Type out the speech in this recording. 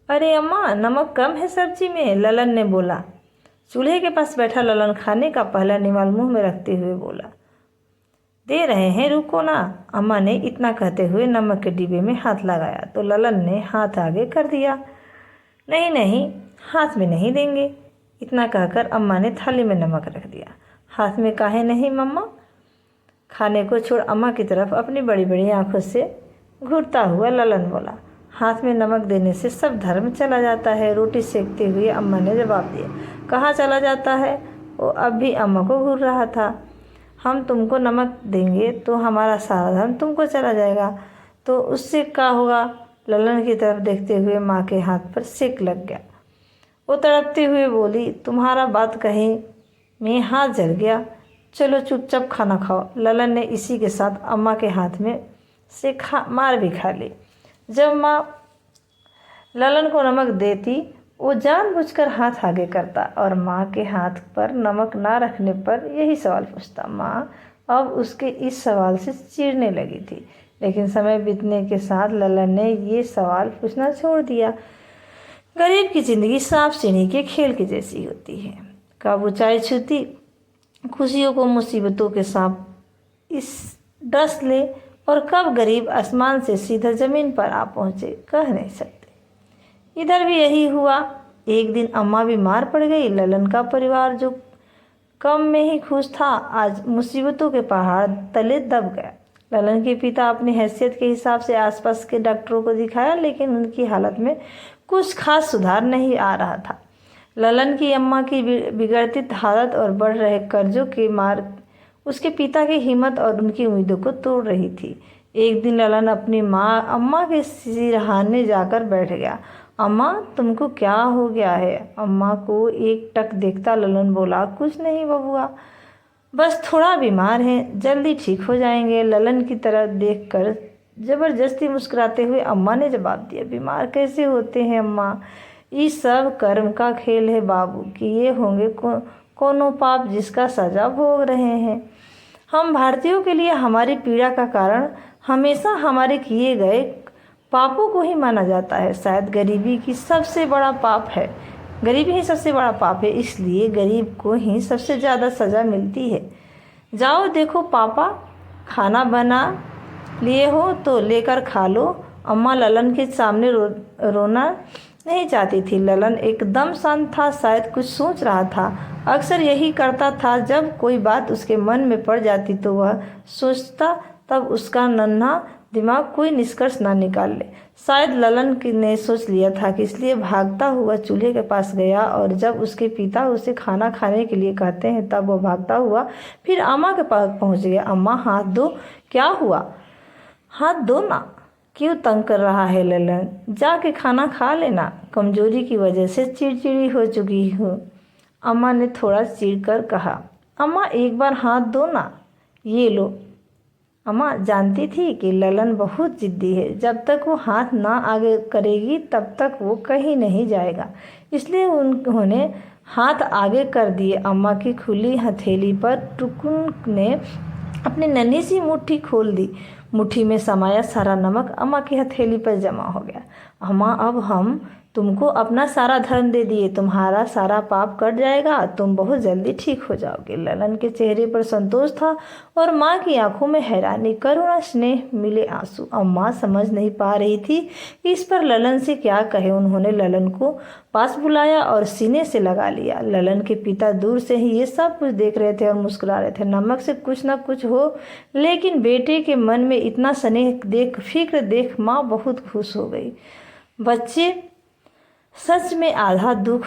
अरे अम्मा, नमक कम है सब्जी में, ललन ने बोला। चूल्हे के पास बैठा ललन खाने का पहला निवाल मुंह में रखते हुए बोला, दे रहे हैं, रुको ना। अम्मा ने इतना कहते हुए नमक के डिब्बे में हाथ लगाया तो ललन ने हाथ आगे कर दिया। नहीं नहीं, हाथ में नहीं देंगे। इतना कहकर अम्मा ने थाली में नमक रख दिया। हाथ में काहे नहीं मम्मा? खाने को छोड़ अम्मा की तरफ अपनी बड़ी बड़ी आंखों से घूरता हुआ ललन बोला, हाथ में नमक देने से सब धर्म चला जाता है। रोटी सेकते हुए अम्मा ने जवाब दिया। कहाँ चला जाता है? वो अब भी अम्मा को घूर रहा था। हम तुमको नमक देंगे तो हमारा सारा धर्म तुमको चला जाएगा, तो उससे क्या होगा? ललन की तरफ देखते हुए माँ के हाथ पर सेक लग गया। वो तड़पते हुए बोली, तुम्हारा बात कहीं में हाथ जल गया। चलो चुपचाप खाना खाओ। ललन ने इसी के साथ अम्मा के हाथ में से मार भी खा ली। जब माँ ललन को नमक देती वो जानबूझकर हाथ आगे करता और माँ के हाथ पर नमक ना रखने पर यही सवाल पूछता। माँ अब उसके इस सवाल से चिढ़ने लगी थी, लेकिन समय बीतने के साथ ललन ने ये सवाल पूछना छोड़ दिया। गरीब की ज़िंदगी सांप सीढ़ी के खेल की जैसी होती है। कब ऊंचाई छूती खुशियों को मुसीबतों के सांप इस डस ले और कब गरीब आसमान से सीधा ज़मीन पर आ पहुँचे, कह नहीं सकते। इधर भी यही हुआ। एक दिन अम्मा बीमार पड़ गई। ललन का परिवार जो कम में ही खुश था, आज मुसीबतों के पहाड़ तले दब गया। ललन के पिता अपनी हैसियत के हिसाब से आसपास के डॉक्टरों को दिखाया, लेकिन उनकी हालत में कुछ खास सुधार नहीं आ रहा था। ललन की अम्मा की बिगड़ती हालत और बढ़ रहे कर्जों की मार उसके पिता की हिम्मत और उनकी उम्मीदों को तोड़ रही थी। एक दिन ललन अपनी अम्मा के सिरहाने जाकर बैठ गया। अम्मा, तुमको क्या हो गया है? अम्मा को एक टक देखता ललन बोला, कुछ नहीं बबुआ, बस थोड़ा बीमार हैं, जल्दी ठीक हो जाएंगे। ललन की तरफ देखकर ज़बरदस्ती मुस्कुराते हुए अम्मा ने जवाब दिया, बीमार कैसे होते हैं अम्मा? ये सब कर्म का खेल है बाबू, कि ये होंगे कोनो पाप जिसका सजा भोग रहे हैं। हम भारतीयों के लिए हमारी पीड़ा का कारण हमेशा हमारे किए गए पापों को ही माना जाता है। शायद गरीबी की सबसे बड़ा पाप है, गरीबी ही सबसे बड़ा पाप है, इसलिए गरीब को ही सबसे ज़्यादा सज़ा मिलती है। जाओ देखो पापा, खाना बना लिए हो तो लेकर खा लो। अम्मा ललन के सामने रोना नहीं चाहती थी। ललन एकदम शांत था, शायद कुछ सोच रहा था। अक्सर यही करता था, जब कोई बात उसके मन में पड़ जाती तो वह सोचता, तब उसका नन्हा दिमाग कोई निष्कर्ष ना निकाल ले। शायद ललन ने सोच लिया था कि इसलिए भागता हुआ चूल्हे के पास गया, और जब उसके पिता उसे खाना खाने के लिए कहते हैं तब वह भागता हुआ फिर अम्मा के पास पहुंच गया। अम्मा, हाथ दो। क्या हुआ? हाथ दो ना। क्यों तंग कर रहा है ललन? जाके खाना खा लेना। कमजोरी की वजह से चिड़चिड़ी हो चुकी हो, अम्मा ने थोड़ा चिढ़कर कहा। अम्मा, एक बार हाथ दो ना। ये लो। अम्मा जानती थी कि ललन बहुत जिद्दी है, जब तक वो हाथ ना आगे करेगी तब तक वो कहीं नहीं जाएगा, इसलिए उन्होंने हाथ आगे कर दिए। अम्मा की खुली हथेली पर टुकुन ने अपनी नन्ही सी मुट्ठी खोल दी। मुट्ठी में समाया सारा नमक अम्मा की हथेली पर जमा हो गया। अम्मा, अब हम तुमको अपना सारा धर्म दे दिए, तुम्हारा सारा पाप कट जाएगा, तुम बहुत जल्दी ठीक हो जाओगे। ललन के चेहरे पर संतोष था और माँ की आंखों में हैरानी, करुणा, स्नेह मिले आंसू। अम्मा समझ नहीं पा रही थी कि इस पर ललन से क्या कहे। उन्होंने ललन को पास बुलाया और सीने से लगा लिया। ललन के पिता दूर से ही ये सब कुछ देख रहे थे और मुस्कुरा रहे थे। नमक से कुछ न कुछ हो, लेकिन बेटे के मन में इतना स्नेह देख, फिक्र देख माँ बहुत खुश हो गई। बच्चे सच में आधा दुख